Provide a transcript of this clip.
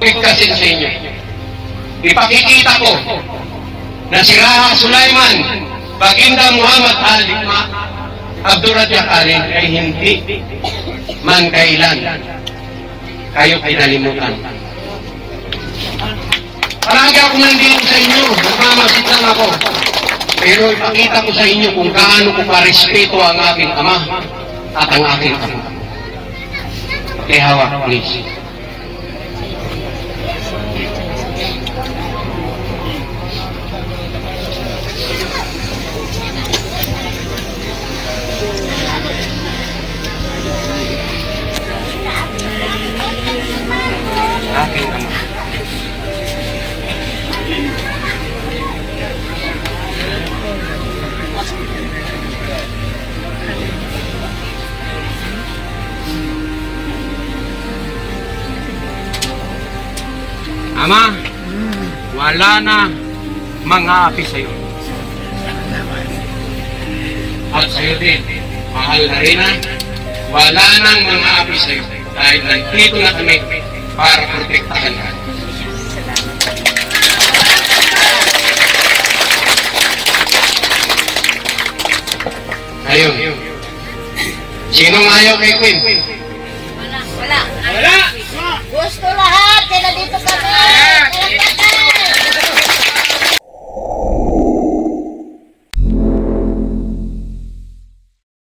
pigkasin sa inyo. Ipakikita ko na si Raha Sulaiman, Baginda Muhammad Ali, Abdurrazzaq Ali ay hindi man kailan kayo kinalimutan. Palagi ako nandito sa inyo, nagmamasid lang ako. Pero ipakita ko sa inyo kung gaano ko karespeto ang aking ama at ang aking ama. Hawak, please. Aking ama. Ama, wala na mga api sa'yo. At sa'yo din, mahal na rin wala nang mga api sa'yo dahil nandito na kami para protektahan ka. Ayun. Sinong ayaw kay Queen? Wala. Gusto lahat. Kaya dito kami.